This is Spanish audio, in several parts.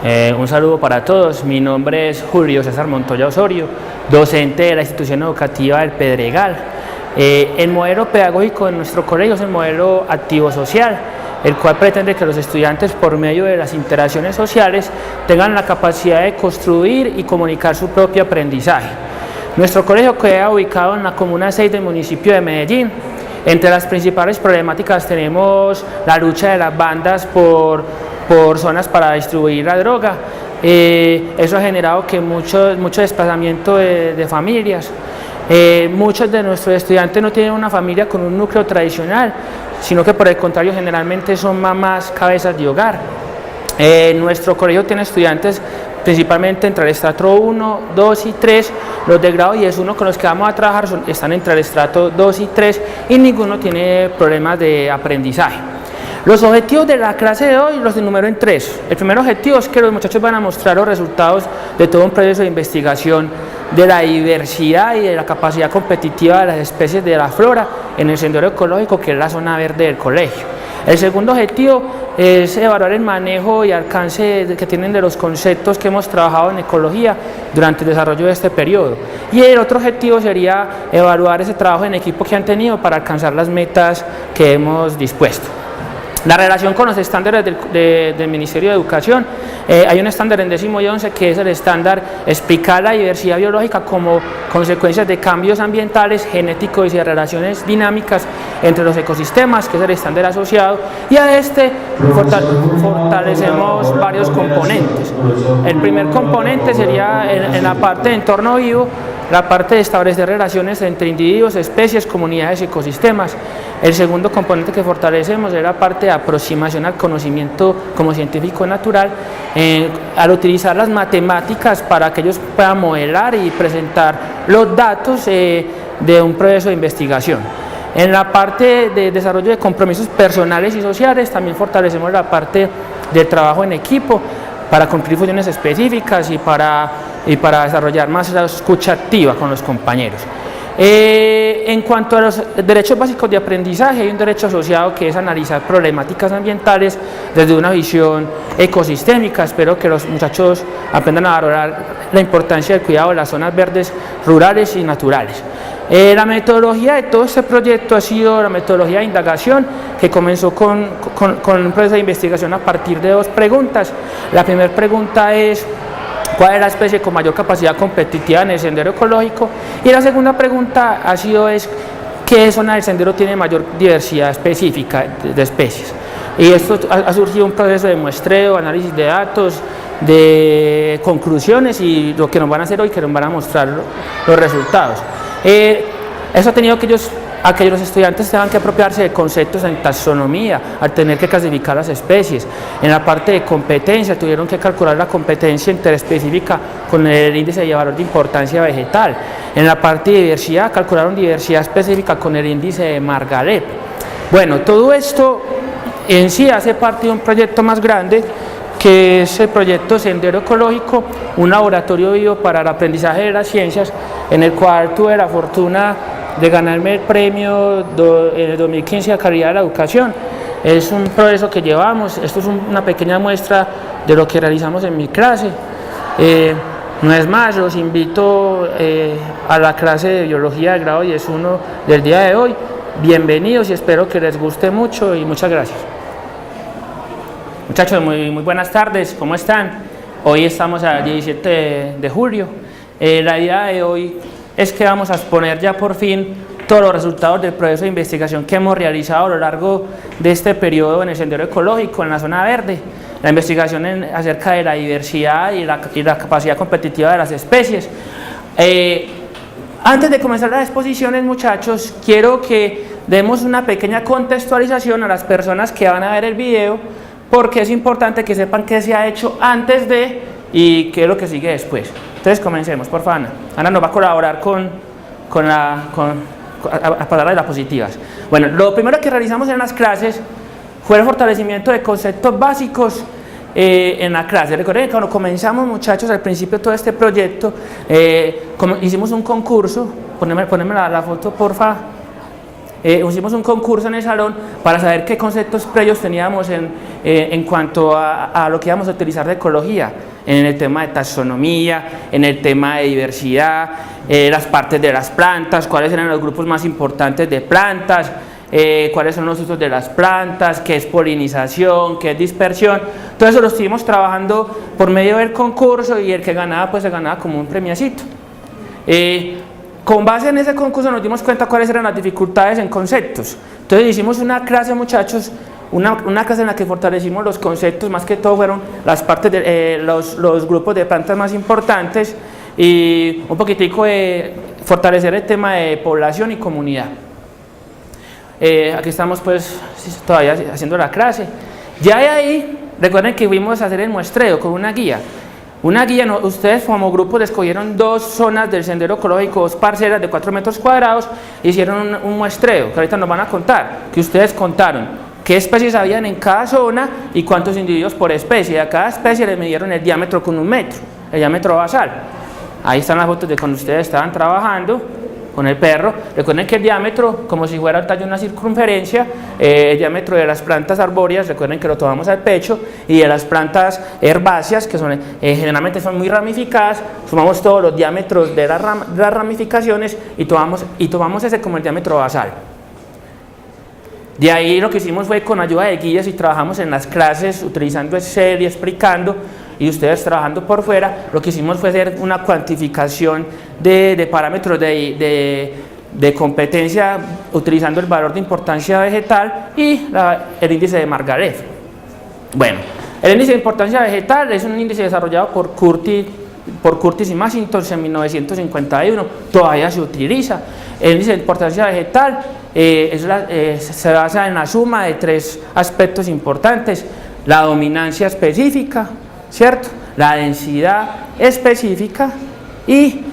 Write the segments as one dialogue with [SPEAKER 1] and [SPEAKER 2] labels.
[SPEAKER 1] Un saludo para todos, mi nombre es Julio César Montoya Osorio, docente de la institución educativa del Pedregal. El modelo pedagógico de nuestro colegio es el modelo activo social, el cual pretende que los estudiantes, por medio de las interacciones sociales, tengan la capacidad de construir y comunicar su propio aprendizaje. Nuestro colegio queda ubicado en la comuna 6 del municipio de Medellín. Entre las principales problemáticas tenemos la lucha de las bandas por zonas para distribuir la droga. Eso ha generado que mucho desplazamiento de familias. Muchos de nuestros estudiantes no tienen una familia con un núcleo tradicional, sino que por el contrario generalmente son mamás cabezas de hogar. Nuestro colegio tiene estudiantes principalmente entre el estrato 1, 2 y 3, los de grado 10-1 con los que vamos a trabajar están entre el estrato 2 y 3 y ninguno tiene problemas de aprendizaje. Los objetivos de la clase de hoy los enumero en 3. El primer objetivo es que los muchachos van a mostrar los resultados de todo un proceso de investigación de la diversidad y de la capacidad competitiva de las especies de la flora en el sendero ecológico, que es la zona verde del colegio. El segundo objetivo es evaluar el manejo y alcance que tienen de los conceptos que hemos trabajado en ecología durante el desarrollo de este periodo. Y el otro objetivo sería evaluar ese trabajo en equipo que han tenido para alcanzar las metas que hemos dispuesto. La relación con los estándares del Ministerio de Educación, hay un estándar en 10º y 11 que es el estándar explicar la diversidad biológica como consecuencias de cambios ambientales, genéticos y de relaciones dinámicas entre los ecosistemas, que es el estándar asociado, y a este fortalecemos varios componentes. El primer componente sería en la parte de entorno vivo, la parte de establecer relaciones entre individuos, especies, comunidades y ecosistemas. El segundo componente que fortalecemos es la parte de aproximación al conocimiento como científico natural, al utilizar las matemáticas para que ellos puedan modelar y presentar los datos de un proceso de investigación. En la parte de desarrollo de compromisos personales y sociales también fortalecemos la parte de trabajo en equipo para cumplir funciones específicas y para desarrollar más la escucha activa con los compañeros. En cuanto a los derechos básicos de aprendizaje, hay un derecho asociado que es analizar problemáticas ambientales desde una visión ecosistémica. Espero que los muchachos aprendan a valorar la importancia del cuidado de las zonas verdes rurales y naturales. La metodología de todo este proyecto ha sido la metodología de indagación, que comenzó con un proceso de investigación a partir de 2 preguntas. La primera pregunta es: ¿cuál es la especie con mayor capacidad competitiva en el sendero ecológico? Y la segunda pregunta ha sido ¿qué zona del sendero tiene mayor diversidad específica de especies? Y esto ha surgido un proceso de muestreo, análisis de datos, de conclusiones y lo que nos van a hacer hoy, que nos van a mostrar los resultados. Eso ha tenido que los estudiantes tengan que apropiarse de conceptos en taxonomía, al tener que clasificar las especies. En la parte de competencia tuvieron que calcular la competencia interespecífica con el índice de valor de importancia vegetal. En la parte de diversidad calcularon diversidad específica con el índice de Margalef. Bueno, todo esto en sí hace parte de un proyecto más grande, que es el proyecto Sendero Ecológico, un laboratorio vivo para el aprendizaje de las ciencias, en el cual tuve la fortuna de ganarme el premio en el 2015 a calidad de la educación. Es un proceso que llevamos, esto es una pequeña muestra de lo que realizamos en mi clase. No es más, los invito a la clase de biología del grado 10-1 del día de hoy. Bienvenidos y espero que les guste mucho y muchas gracias. Muchachos, muy buenas tardes, ¿cómo están? Hoy estamos a 17 de julio. La idea de hoy es que vamos a exponer ya por fin todos los resultados del proceso de investigación que hemos realizado a lo largo de este periodo en el sendero ecológico, en la zona verde. La investigación acerca de la diversidad y la capacidad competitiva de las especies. Antes de comenzar las exposiciones, muchachos, quiero que demos una pequeña contextualización a las personas que van a ver el video, porque es importante que sepan qué se ha hecho antes de y qué es lo que sigue después. Entonces comencemos, por favor, Ana. Ana nos va a colaborar a pasar a las diapositivas. Bueno, lo primero que realizamos en las clases fue el fortalecimiento de conceptos básicos en la clase. Recuerden que cuando comenzamos, muchachos, al principio de todo este proyecto, hicimos un concurso, poneme la foto, porfa. Hicimos un concurso en el salón para saber qué conceptos previos teníamos en en cuanto a lo que vamos a utilizar de ecología, en el tema de taxonomía, en el tema de diversidad, las partes de las plantas, cuáles eran los grupos más importantes de plantas, cuáles son los usos de las plantas, qué es polinización, qué es dispersión. Todo eso lo estuvimos trabajando por medio del concurso y el que ganaba pues se ganaba como un premiacito. Con base en ese concurso nos dimos cuenta cuáles eran las dificultades en conceptos. Entonces hicimos una clase, muchachos, una clase en la que fortalecimos los conceptos, más que todo fueron las partes de los grupos de plantas más importantes y un poquitico de fortalecer el tema de población y comunidad. Aquí estamos pues todavía haciendo la clase. Ya de ahí, recuerden que fuimos a hacer el muestreo con una guía. Una guía, ustedes como grupo escogieron 2 zonas del sendero ecológico, 2 parcelas de 4 metros cuadrados, hicieron un muestreo, que ahorita nos van a contar, que ustedes contaron qué especies habían en cada zona y cuántos individuos por especie. A cada especie le midieron el diámetro con 1 metro, el diámetro basal. Ahí están las fotos de cuando ustedes estaban trabajando con el perro. Recuerden que el diámetro, como si fuera el tallo de una circunferencia, el diámetro de las plantas arbóreas, recuerden que lo tomamos al pecho, y de las plantas herbáceas, que son, generalmente son muy ramificadas, sumamos todos los diámetros de las ramificaciones y tomamos ese como el diámetro basal. De ahí lo que hicimos fue con ayuda de guías y trabajamos en las clases utilizando Excel y explicando, y ustedes trabajando por fuera. Lo que hicimos fue hacer una cuantificación de parámetros de competencia utilizando el valor de importancia vegetal y el índice de Margalef. Bueno, el índice de importancia vegetal es un índice desarrollado por Curtis y Macintosh en 1951, todavía se utiliza. El índice de importancia vegetal se basa en la suma de 3 aspectos importantes: la dominancia específica, ¿cierto?, la densidad específica y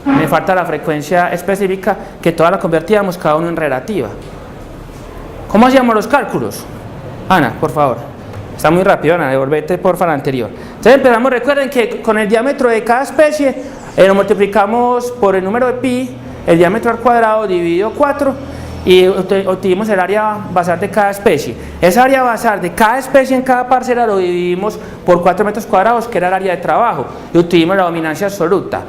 [SPEAKER 1] me falta la frecuencia específica, que toda la convertíamos cada uno en relativa. ¿Cómo hacíamos los cálculos? Ana, por favor. Está muy rápido, Ana, devolvete porfa la anterior. Entonces empezamos, recuerden que con el diámetro de cada especie lo multiplicamos por el número de pi, el diámetro al cuadrado dividido 4, y obtuvimos el área basal de cada especie. Esa área basal de cada especie en cada parcela lo dividimos por 4 metros cuadrados, que era el área de trabajo, y obtuvimos la dominancia absoluta.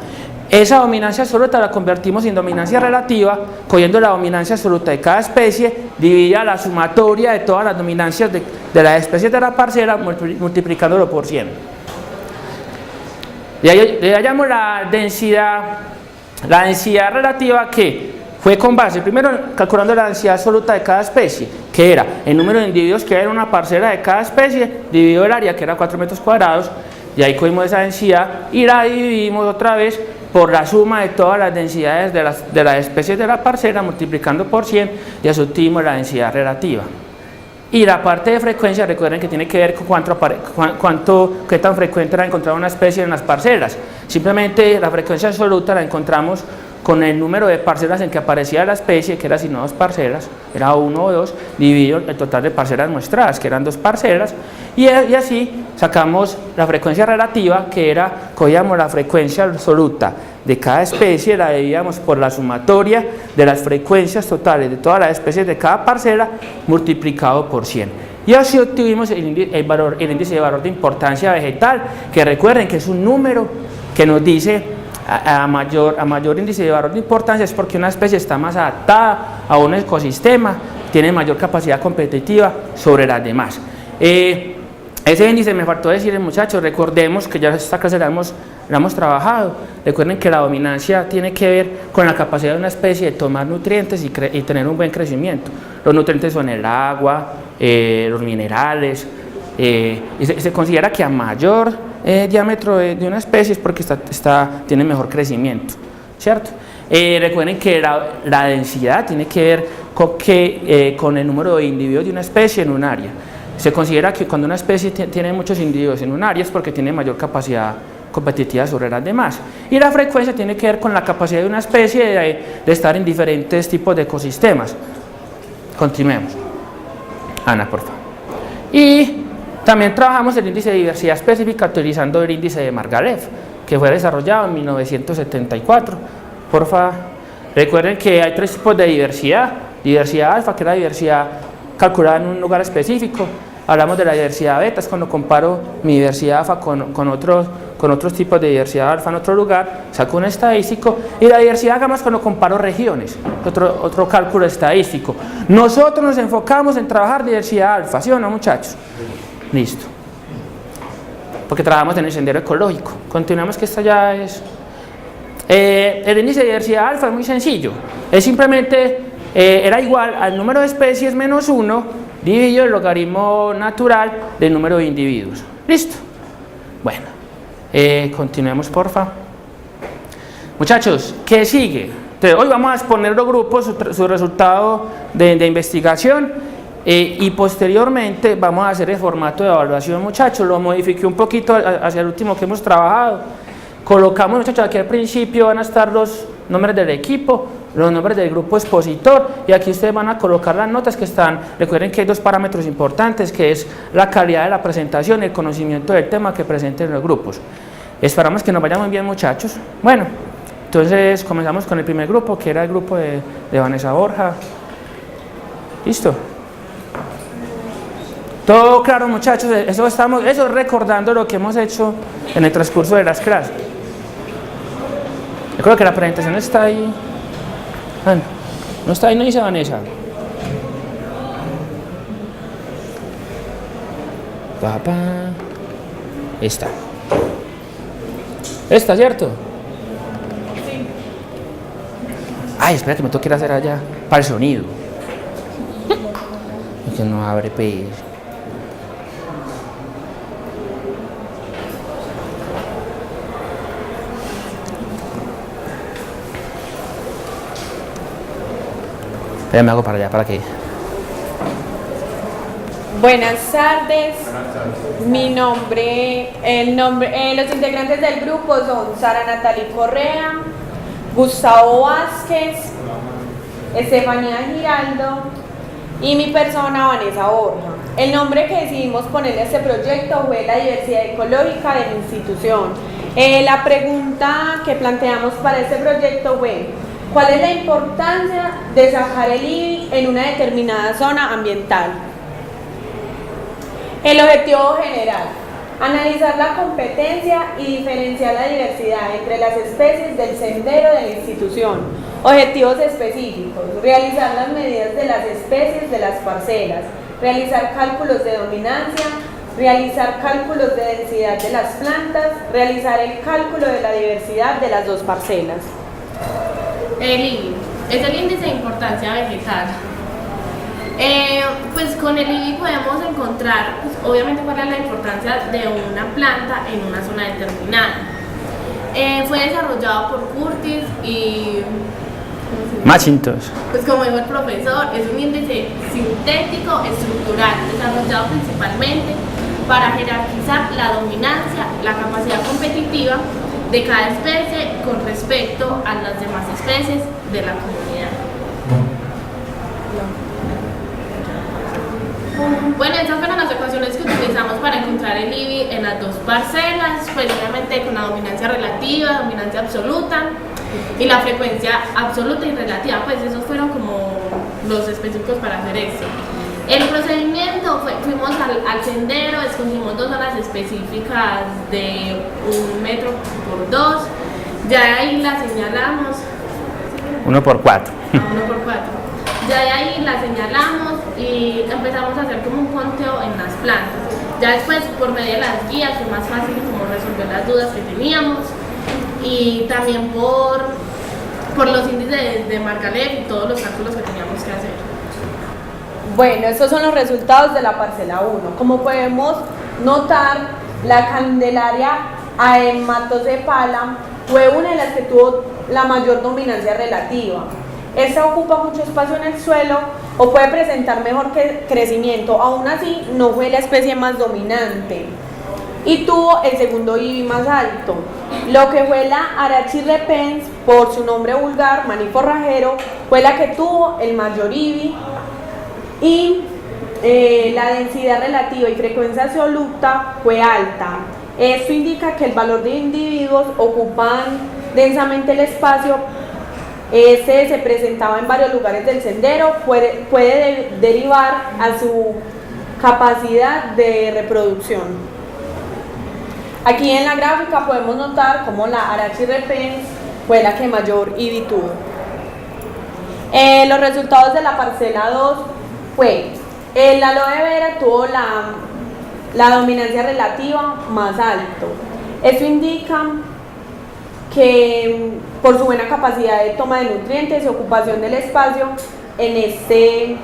[SPEAKER 1] Esa dominancia absoluta la convertimos en dominancia relativa, cogiendo la dominancia absoluta de cada especie, dividida la sumatoria de todas las dominancias de las especies de la parcela, multiplicándolo por 100. Le hallamos la densidad relativa, que fue con base, primero calculando la densidad absoluta de cada especie, que era el número de individuos que hay en una parcela de cada especie, dividido el área, que era 4 metros cuadrados, y ahí cogimos esa densidad y la dividimos otra vez por la suma de todas las densidades de las especies de la parcela, multiplicando por 100, y así obtuvimos la densidad relativa. Y la parte de frecuencia, recuerden que tiene que ver con qué tan frecuente era encontrar una especie en las parcelas. Simplemente la frecuencia absoluta la encontramos con el número de parcelas en que aparecía la especie, que era si no 2 parcelas, era 1 o 2, dividido el total de parcelas muestradas, que eran 2 parcelas, y así sacamos la frecuencia relativa, que era, cogíamos la frecuencia absoluta de cada especie, la dividíamos por la sumatoria de las frecuencias totales de todas las especies de cada parcela, multiplicado por 100. Y así obtuvimos el índice de valor de importancia vegetal, que recuerden que es un número que nos dice a mayor índice de valor de importancia es porque una especie está más adaptada a un ecosistema, tiene mayor capacidad competitiva sobre las demás. Ese índice me faltó decirles, muchachos, recordemos que ya esta clase la hemos trabajado. Recuerden que la dominancia tiene que ver con la capacidad de una especie de tomar nutrientes y tener un buen crecimiento. Los nutrientes son el agua, los minerales, y se considera que a mayor diámetro de una especie es porque tiene mejor crecimiento, ¿cierto? Recuerden que la densidad tiene que ver con el número de individuos de una especie en un área. Se considera que cuando una especie tiene muchos individuos en un área es porque tiene mayor capacidad competitiva sobre las demás. Y la frecuencia tiene que ver con la capacidad de una especie de estar en diferentes tipos de ecosistemas. Continuemos. Ana, por favor. Y también trabajamos el índice de diversidad específica utilizando el índice de Margalef, que fue desarrollado en 1974. Porfa, recuerden que hay 3 tipos de diversidad: diversidad alfa, que es la diversidad calculada en un lugar específico; hablamos de la diversidad beta, es cuando comparo mi diversidad alfa con otros tipos de diversidad alfa en otro lugar, saco un estadístico, y la diversidad gamma es cuando comparo regiones, otro cálculo estadístico. Nosotros nos enfocamos en trabajar diversidad alfa, ¿sí o no, muchachos? Listo. Porque trabajamos en el sendero ecológico. Continuamos, que esta ya es... el índice de diversidad alfa es muy sencillo, es simplemente, era igual al número de especies menos 1 dividido el logaritmo natural del número de individuos. ¿Listo? Bueno, continuemos, porfa. Muchachos, ¿qué sigue? Entonces, hoy vamos a exponer los grupos, su resultado de investigación, y posteriormente vamos a hacer el formato de evaluación, muchachos. Lo modifiqué un poquito hacia el último que hemos trabajado. Colocamos, muchachos, aquí al principio van a estar los nombres del equipo, los nombres del grupo expositor, y aquí ustedes van a colocar las notas que están. Recuerden que hay dos parámetros importantes, que es la calidad de la presentación y el conocimiento del tema que presenten los grupos. Esperamos que nos vaya muy bien, muchachos. Bueno, entonces comenzamos con el primer grupo, que era el grupo de Vanessa Borja. ¿Listo? Todo claro, muchachos. Eso recordando lo que hemos hecho en el transcurso de las clases. Yo creo que la presentación está ahí. Ah, no está ahí, no dice Vanessa. Papá. Esta, ¿cierto?
[SPEAKER 2] Sí.
[SPEAKER 1] Ay, espera que me tengo que ir a hacer allá para el sonido. Que no abre pues. Me hago para allá, ¿para qué?
[SPEAKER 2] Buenas tardes. Los integrantes del grupo son Sara Natalie Correa, Gustavo Vázquez, Estefanía Giraldo y mi persona, Vanessa Borja. El nombre que decidimos ponerle a este proyecto fue la diversidad ecológica de la institución. La pregunta que planteamos para este proyecto fue: ¿cuál es la importancia de sacar el IBI en una determinada zona ambiental? El objetivo general: analizar la competencia y diferenciar la diversidad entre las especies del sendero de la institución. Objetivos específicos: realizar las medidas de las especies de las parcelas, realizar cálculos de dominancia, realizar cálculos de densidad de las plantas, realizar el cálculo de la diversidad de las dos parcelas.
[SPEAKER 3] El IBI es el índice de importancia vegetal. Pues con el IBI podemos encontrar, pues, obviamente, cuál es la importancia de una planta en una zona determinada. Fue desarrollado por Curtis y
[SPEAKER 1] Mackintosh.
[SPEAKER 3] pues como dijo el profesor, es un índice sintético estructural desarrollado principalmente para jerarquizar la dominancia, la capacidad competitiva de cada especie con respecto a las demás especies de la comunidad. Bueno, esas fueron las ecuaciones que utilizamos para encontrar el IBI en las dos parcelas, pues obviamente con la dominancia relativa, dominancia absoluta y la frecuencia absoluta y relativa, pues esos fueron como los específicos para hacer esto. El procedimiento fuimos al sendero, escogimos dos zonas específicas de 1 metro por 2, ya ahí las señalamos.
[SPEAKER 1] 1 por 4.
[SPEAKER 3] 1 por 4. Ya de ahí la señalamos y empezamos a hacer como un conteo en las plantas. Ya después, por medio de las guías, fue más fácil como resolver las dudas que teníamos, y también por los índices de Margalef y todos los cálculos que teníamos que hacer.
[SPEAKER 2] Bueno, estos son los resultados de la parcela 1. Como podemos notar, la Candelaria aematocephala fue una de las que tuvo la mayor dominancia relativa. Esta ocupa mucho espacio en el suelo o puede presentar mejor crecimiento, aún así no fue la especie más dominante y tuvo el segundo IBI más alto. Lo que fue la Arachi repens, por su nombre vulgar, maní forrajero, fue la que tuvo el mayor IBI, y la densidad relativa y frecuencia absoluta fue alta. Esto indica que el valor de individuos ocupan densamente el espacio. Este se presentaba en varios lugares del sendero, puede derivar a su capacidad de reproducción. Aquí en la gráfica podemos notar cómo la Arachi Repens fue la que mayor IBI tuvo. Los resultados de la parcela 2 fue, el aloe vera tuvo la dominancia relativa más alto. Eso indica que por su buena capacidad de toma de nutrientes y ocupación del espacio en este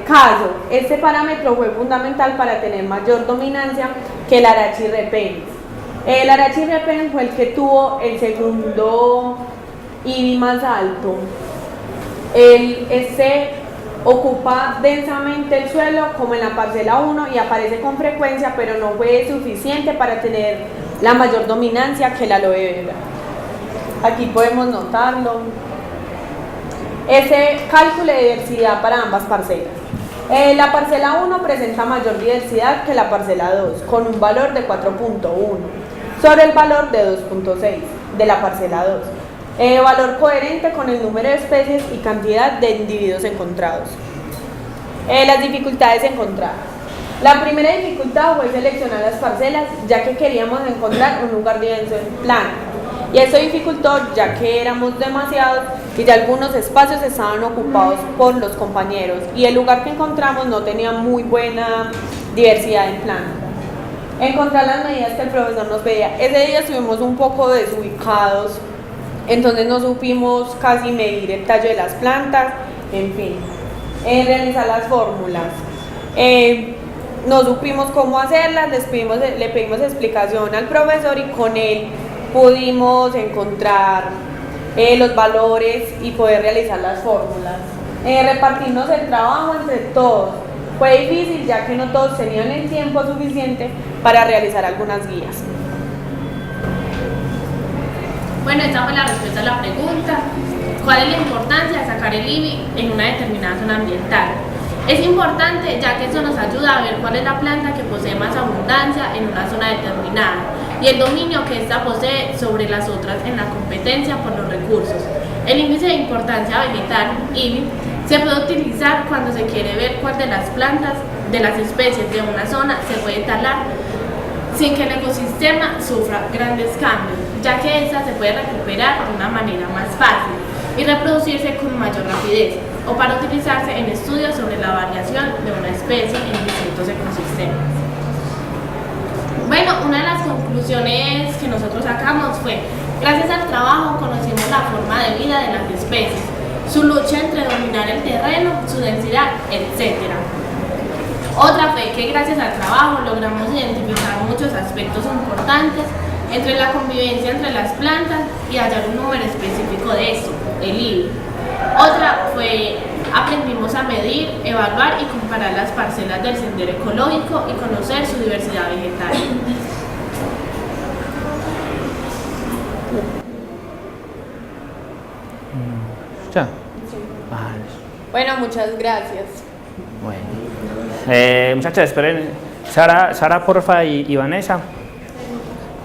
[SPEAKER 2] caso, este parámetro fue fundamental para tener mayor dominancia que el Arachi Repens. El Arachi Repens fue el que tuvo el segundo IBI más alto. Este ocupa densamente el suelo como en la parcela 1 y aparece con frecuencia, pero no fue suficiente para tener la mayor dominancia que el aloe vera. Aquí podemos notarlo. Ese cálculo de diversidad para ambas parcelas. La parcela 1 presenta mayor diversidad que la parcela 2, con un valor de 4.1 sobre el valor de 2.6 de la parcela 2. Valor coherente con el número de especies y cantidad de individuos encontrados. Las dificultades encontradas. La primera dificultad fue seleccionar las parcelas, ya que queríamos encontrar un lugar denso en plano. Y eso dificultó, ya que éramos demasiados y ya algunos espacios estaban ocupados por los compañeros y el lugar que encontramos no tenía muy buena diversidad en plano. Encontrar las medidas que el profesor nos pedía. Ese día estuvimos un poco desubicados, entonces no supimos casi medir el tallo de las plantas, en fin, realizar las fórmulas. No supimos cómo hacerlas, le pedimos explicación al profesor y con él pudimos encontrar los valores y poder realizar las fórmulas. Repartirnos el trabajo entre todos. Fue difícil ya que no todos tenían el tiempo suficiente para realizar algunas guías.
[SPEAKER 3] Bueno, esta fue la respuesta a la pregunta. ¿Cuál es la importancia de sacar el IBI en una determinada zona ambiental? Es importante ya que eso nos ayuda a ver cuál es la planta que posee más abundancia en una zona determinada y el dominio que ésta posee sobre las otras en la competencia por los recursos. El índice de importancia vegetal, IBI, se puede utilizar cuando se quiere ver cuál de las plantas, de las especies de una zona se puede talar sin que el ecosistema sufra grandes cambios, ya que esta se puede recuperar de una manera más fácil y reproducirse con mayor rapidez, o para utilizarse en estudios sobre la variación de una especie en distintos ecosistemas. Bueno, una de las conclusiones que nosotros sacamos fue: gracias al trabajo conocimos la forma de vida de las especies, su lucha entre dominar el terreno, su densidad, etc. Otra fue que gracias al trabajo logramos identificar muchos aspectos importantes entre la convivencia entre las plantas y hallar un número específico de eso, el IBI. Otra fue, aprendimos a medir, evaluar y comparar las parcelas del sendero ecológico y conocer su diversidad vegetal.
[SPEAKER 1] ¿Ya?
[SPEAKER 2] Bueno, muchas gracias.
[SPEAKER 1] Bueno. Muchachas, esperen. Sara, porfa, y Vanessa.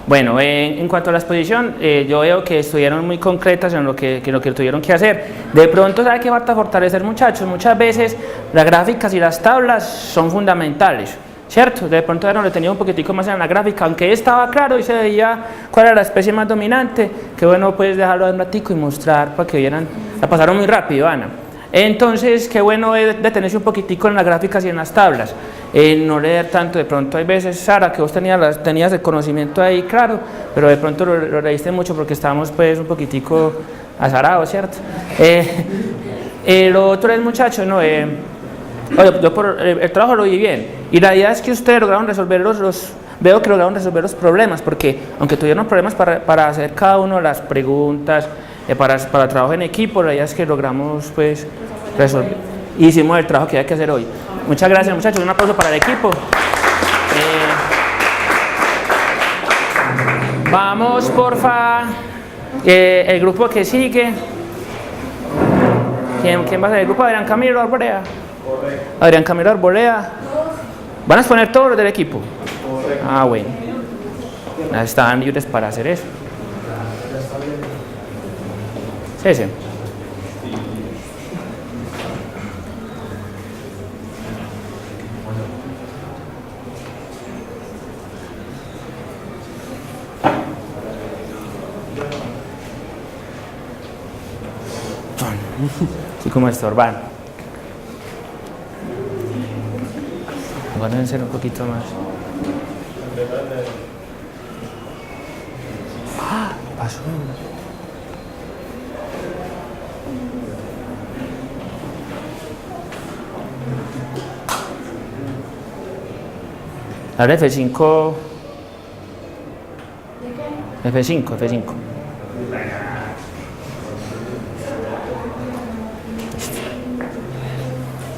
[SPEAKER 1] Bueno, en cuanto a la exposición, yo veo que estuvieron muy concretas en lo que tuvieron que hacer. De pronto, ¿sabe qué falta fortalecer, muchachos? Muchas veces las gráficas y las tablas son fundamentales, ¿cierto? De pronto ya no le tenía un poquitico más en la gráfica, aunque estaba claro y se veía cuál era la especie más dominante. Qué bueno, pues dejarlo de un ratico y mostrar para que vieran. La pasaron muy rápido, Ana. Entonces, qué bueno detenerse un poquitico en las gráficas y en las tablas, no leer tanto. De pronto hay veces, Sara, que vos tenías el conocimiento ahí claro, pero de pronto lo leíste mucho porque estábamos pues un poquitico azarados, ¿cierto? Lo otro es, muchachos, no, yo por el trabajo lo vi bien, y la idea es que ustedes lograron resolver veo que lograron resolver los problemas, porque aunque tuvieron problemas para hacer cada uno de las preguntas, para el trabajo en equipo, la idea es que logramos pues resolver. Hicimos el trabajo que había que hacer hoy. Muchas gracias, muchachos, un aplauso para el equipo. Vamos, porfa, el grupo que sigue. ¿Quién va a ser el grupo? Adrián Camilo Arboleda. Adrián Camilo Arboleda. ¿Van a exponer todos los del equipo? Ah, bueno. Están libres para hacer eso. Sí. así como estorbando. Van a ser un poquito más. Ah, pasó. Ahora F5. F5.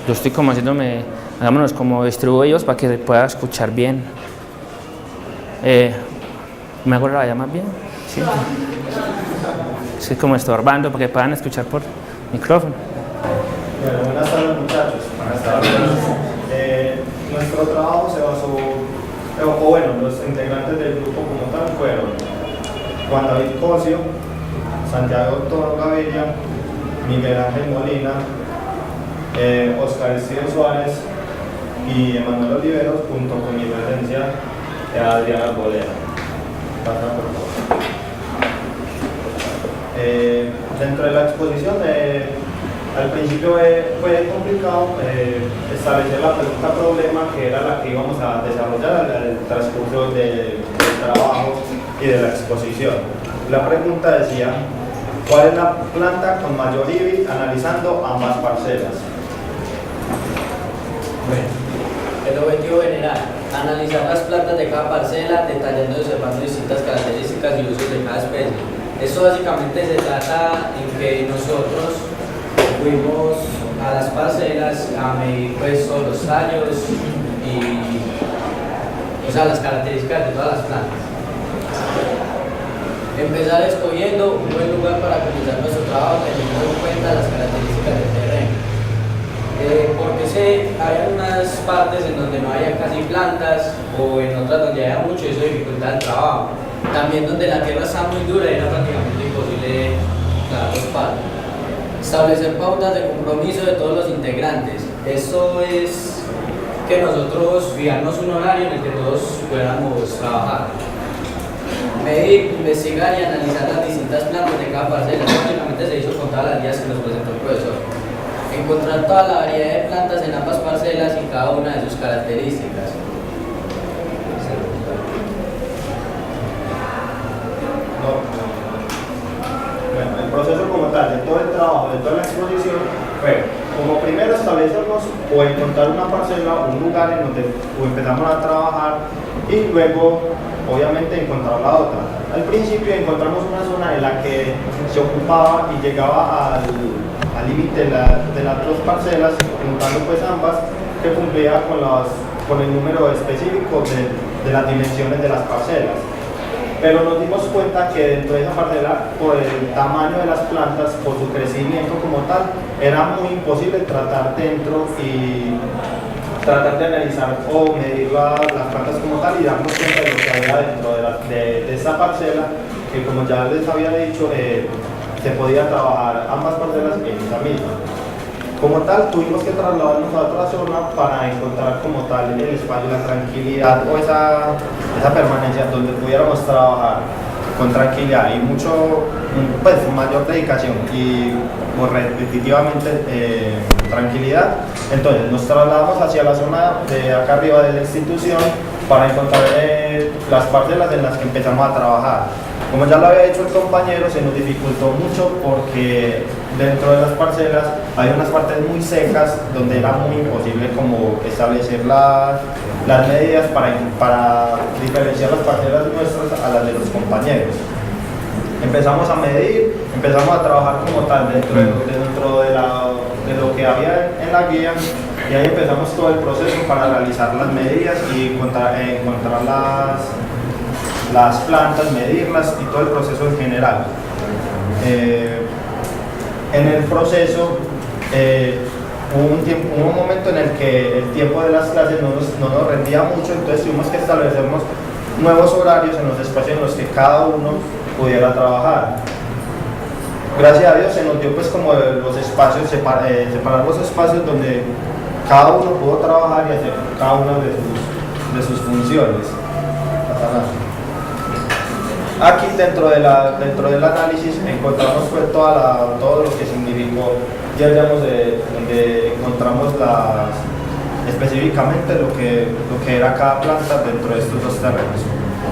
[SPEAKER 1] Yo estoy como haciéndome, hagámonos como distribuidos para que se pueda escuchar bien. ¿Me hago la llama bien? Sí. Estoy como estorbando para que puedan escuchar por micrófono.
[SPEAKER 4] Bueno, buenas tardes muchachos. Buenas tardes. Nuestro trabajo se basó, o bueno, los integrantes del grupo como tal fueron Juan David Cosio, Santiago Toro Gaviria, Miguel Ángel Molina, Oscar Steven Suárez y Emanuel Oliveros, junto con mi presencia Adriana Bolera. Pasa, por favor. Dentro de la exposición, al principio fue complicado establecer la pregunta problema, que era la que íbamos a desarrollar al transcurso del trabajo y de la exposición. La pregunta decía: ¿cuál es la planta con mayor IBI analizando ambas parcelas?
[SPEAKER 5] Bueno, el objetivo general: analizar las plantas de cada parcela, detallando y observando distintas características y usos de cada especie. Esto básicamente se trata en que nosotros fuimos a las parcelas a medir pues todos los tallos y las características de todas las plantas. Empezar escogiendo un buen lugar para comenzar nuestro trabajo, teniendo en cuenta las características del terreno. Porque hay unas partes en donde no haya casi plantas o en otras donde haya mucho, y eso dificulta el trabajo. También donde la tierra está muy dura y era prácticamente imposible dar los palos. Establecer pautas de compromiso de todos los integrantes. Esto es que nosotros fijarnos un horario en el que todos pudiéramos trabajar. Medir, investigar y analizar las distintas plantas de cada parcela. Básicamente se hizo con todas las guías que nos presentó el profesor. Encontrar toda la variedad de plantas en ambas parcelas y cada una de sus características.
[SPEAKER 4] Bueno, el proceso como tal, de todo el trabajo, de toda la exposición, fue como primero establecernos o encontrar una parcela, un lugar en donde empezamos a trabajar, y luego obviamente encontrar la otra. Al principio encontramos una zona en la que se ocupaba y llegaba al límite de las dos parcelas, juntando pues ambas, que cumplía con el número específico de las dimensiones de las parcelas. Pero nos dimos cuenta que dentro de esa parcela, por el tamaño de las plantas, por su crecimiento como tal, era muy imposible tratar dentro y tratar de analizar o medir las plantas como tal y darnos cuenta de lo que había dentro de esa parcela, que como ya les había dicho, se podía trabajar ambas parcelas en esa misma. Como tal, tuvimos que trasladarnos a otra zona para encontrar como tal el espacio, la tranquilidad o esa permanencia donde pudiéramos trabajar con tranquilidad y mayor dedicación y repetitivamente tranquilidad. Entonces nos trasladamos hacia la zona de acá arriba de la institución para encontrar las parcelas en las que empezamos a trabajar. Como ya lo había dicho el compañero, se nos dificultó mucho porque dentro de las parcelas hay unas partes muy secas donde era muy imposible como establecer las medidas para diferenciar las parcelas nuestras a las de los compañeros. Empezamos a medir, empezamos a trabajar como tal dentro de lo que había en la guía, y ahí empezamos todo el proceso para realizar las medidas y encontrar las plantas, medirlas y todo el proceso en general. En el proceso hubo un momento en el que el tiempo de las clases no nos rendía mucho, entonces tuvimos que establecernos nuevos horarios en los espacios en los que cada uno pudiera trabajar. Gracias a Dios se nos dio pues como los espacios, separar los espacios donde cada uno pudo trabajar y hacer cada una de sus funciones. Aquí dentro del análisis encontramos pues todo lo que significó, ya digamos, donde encontramos específicamente lo que era cada planta dentro de estos dos terrenos.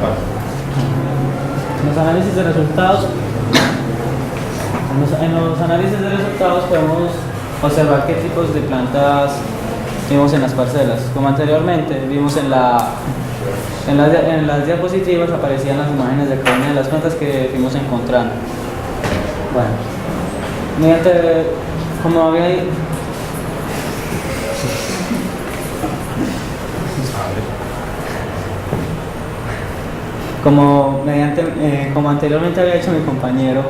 [SPEAKER 4] Bueno.
[SPEAKER 6] Los análisis de resultados. En los análisis de resultados podemos observar qué tipos de plantas vimos en las parcelas. Como anteriormente vimos en las diapositivas aparecían las imágenes de cada una de las plantas que fuimos encontrando. Bueno, como había ahí, como anteriormente había hecho mi compañero,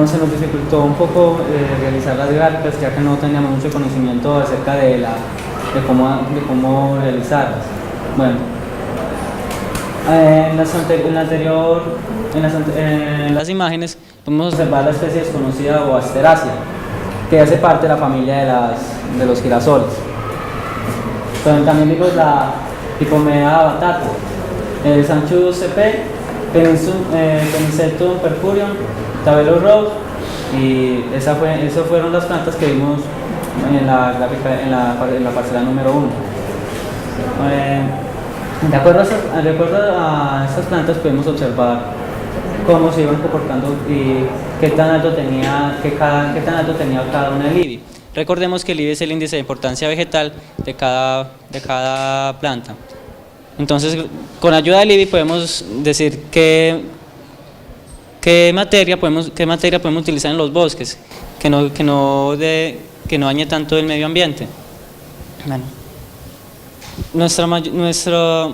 [SPEAKER 6] se nos dificultó un poco realizar las gráficas, ya que no teníamos mucho conocimiento acerca de cómo realizarlas. Bueno, en las imágenes podemos observar la especie desconocida o Asteracia, que hace parte de la familia de los girasoles. Pero también vimos la Hipomea batata, el Sanchus cp, Penicetum purpureum, Tabellus rose, y esas fueron las plantas que vimos en la gráfica en la parcela número 1. De acuerdo a estas plantas podemos observar cómo se iban comportando y qué tan alto tenía cada una del IBI. Recordemos que el IBI es el índice de importancia vegetal de cada planta. Entonces, con ayuda del IBI podemos decir qué materia podemos utilizar en los bosques, que no dañe tanto el medio ambiente. Bueno,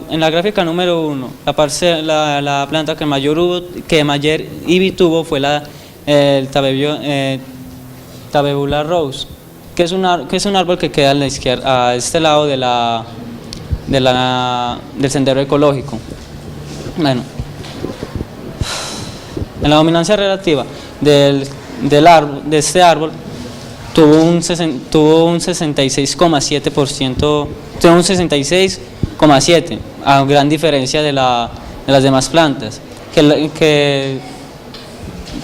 [SPEAKER 6] en la gráfica número 1, la planta que mayor IBI tuvo fue el Tabellula rose, que es un árbol que queda a la izquierda, a este lado del sendero ecológico. Bueno, en la dominancia relativa de este árbol tuvo un 66,7%, a gran diferencia de las demás plantas, que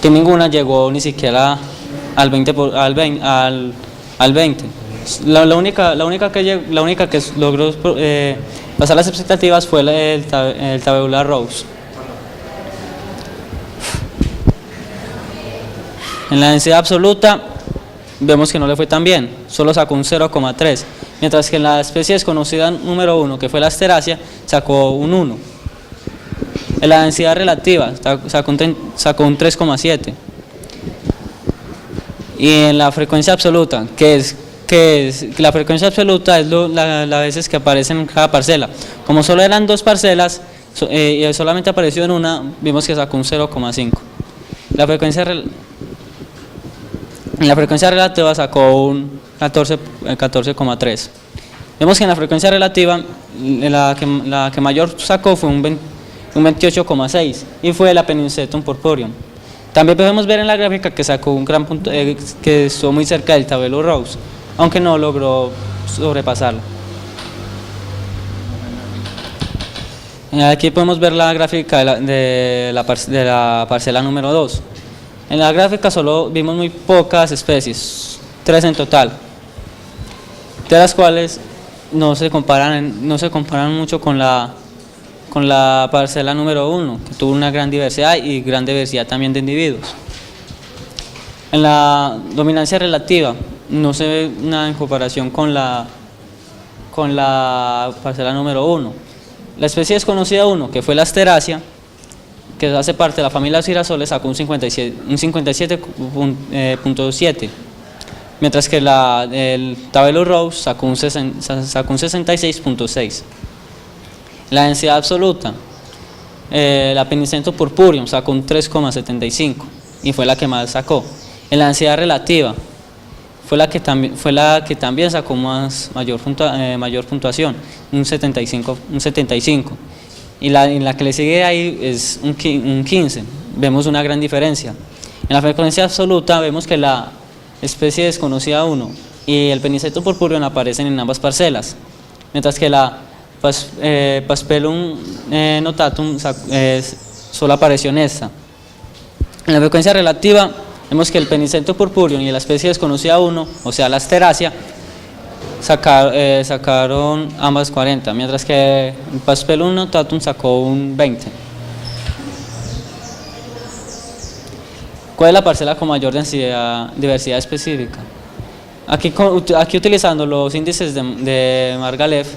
[SPEAKER 6] ninguna llegó ni siquiera al 20%. La única que logró pasar las expectativas fue el Tabellula rose. En la densidad absoluta vemos que no le fue tan bien, solo sacó un 0,3, mientras que en la especie desconocida número 1, que fue la Asteracia, sacó un 1. En la densidad relativa sacó un 3,7. Y en la frecuencia absoluta, que la frecuencia absoluta es las veces que aparecen en cada parcela. Como solo eran 2 parcelas y solamente apareció en una, vimos que sacó un 0,5. En la frecuencia relativa sacó un 14,3. Vemos que en la frecuencia relativa la que mayor sacó fue un 28,6 y fue la Penicetum purpureum. También podemos ver en la gráfica que sacó un gran punto, que estuvo muy cerca del Tabellus rose, aunque no logró sobrepasarlo. Aquí podemos ver la gráfica de la parcela número 2. En la gráfica solo vimos muy pocas especies, 3 en total, de las cuales no se comparan mucho con la parcela número 1, que tuvo una gran diversidad y gran diversidad también de individuos. En la dominancia relativa no se ve nada en comparación con la parcela número 1. La especie desconocida 1, que fue la Asteracia, que hace parte de la familia de los girasoles, sacó un 57,7, mientras que el Tabellus rose sacó un 66,6. La densidad absoluta, la Penicetum purpureum sacó un 3,75 y fue la que más sacó. En la densidad relativa fue la que también sacó mayor puntuación, un 75. Y la que le sigue ahí es un 15, vemos una gran diferencia. En la frecuencia absoluta vemos que la especie desconocida 1 y el Penicetum purpureum aparecen en ambas parcelas, mientras que la Paspelum notatum solo apareció en esta. En la frecuencia relativa vemos que el Penicentrum purpureum y la especie desconocida 1, o sea la Asteracia, sacaron ambas 40, mientras que el Paspelum notatum sacó un 20. ¿Cuál es la parcela con mayor diversidad específica? Aquí utilizando los índices de Margalef,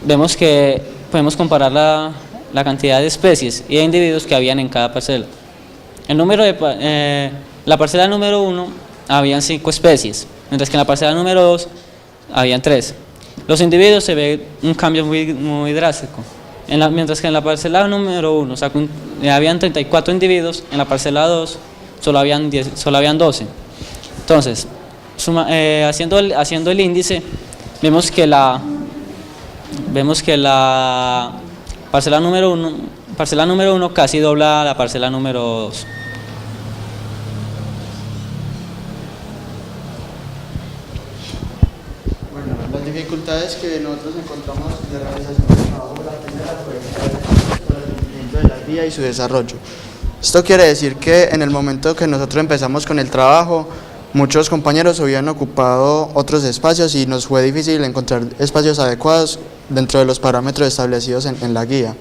[SPEAKER 6] vemos que podemos comparar la cantidad de especies y de individuos que habían en cada parcela. La parcela número 1 habían 5 especies, mientras que en la parcela número 2 habían 3. Los individuos se ve un cambio muy drástico. Mientras que en la parcela número 1 habían 34 individuos, en la parcela 2 solo habían 12. Entonces, haciendo el índice, vemos que la parcela número 1 casi dobla la parcela número 2.
[SPEAKER 7] Bueno, las dificultades que nosotros encontramos de realización del trabajo, la primera fue el cumplimiento de la guía y su desarrollo. Esto quiere decir que en el momento que nosotros empezamos con el trabajo, muchos compañeros habían ocupado otros espacios y nos fue difícil encontrar espacios adecuados dentro de los parámetros establecidos en la guía.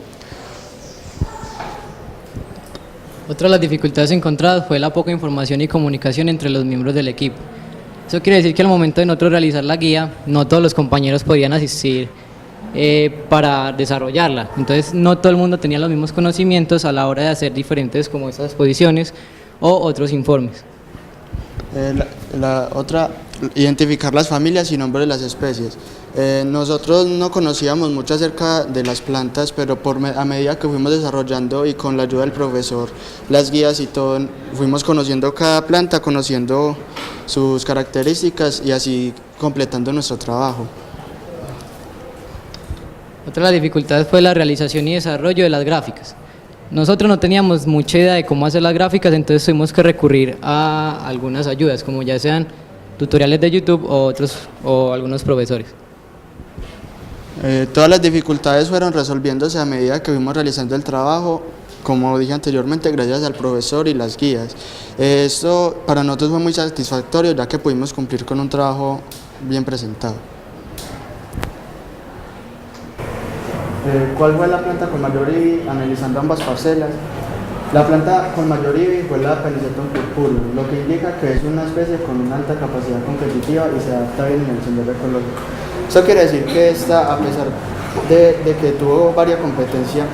[SPEAKER 8] Otra de las dificultades encontradas fue la poca información y comunicación entre los miembros del equipo. Eso quiere decir que al momento de nosotros realizar la guía, no todos los compañeros podían asistir para desarrollarla. Entonces no todo el mundo tenía los mismos conocimientos a la hora de hacer diferentes como estas exposiciones o otros informes.
[SPEAKER 7] La otra, identificar las familias y nombres de las especies. Nosotros no conocíamos mucho acerca de las plantas, pero a medida que fuimos desarrollando y con la ayuda del profesor, las guías y todo, fuimos conociendo cada planta, conociendo sus características y así completando nuestro trabajo.
[SPEAKER 8] Otra de las dificultades fue la realización y desarrollo de las gráficas. Nosotros no teníamos mucha idea de cómo hacer las gráficas, entonces tuvimos que recurrir a algunas ayudas, como ya sean tutoriales de YouTube o algunos profesores.
[SPEAKER 7] Todas las dificultades fueron resolviéndose a medida que fuimos realizando el trabajo, como dije anteriormente, gracias al profesor y las guías. Esto para nosotros fue muy satisfactorio, ya que pudimos cumplir con un trabajo bien presentado. ¿Cuál fue la planta con mayor IBI analizando ambas parcelas? La planta con mayor IBI fue la Penicentrum purpureum, lo que indica que es una especie con una alta capacidad competitiva y se adapta bien en el sendero ecológico. Eso quiere decir que esta, a pesar de que tuvo varias competencias,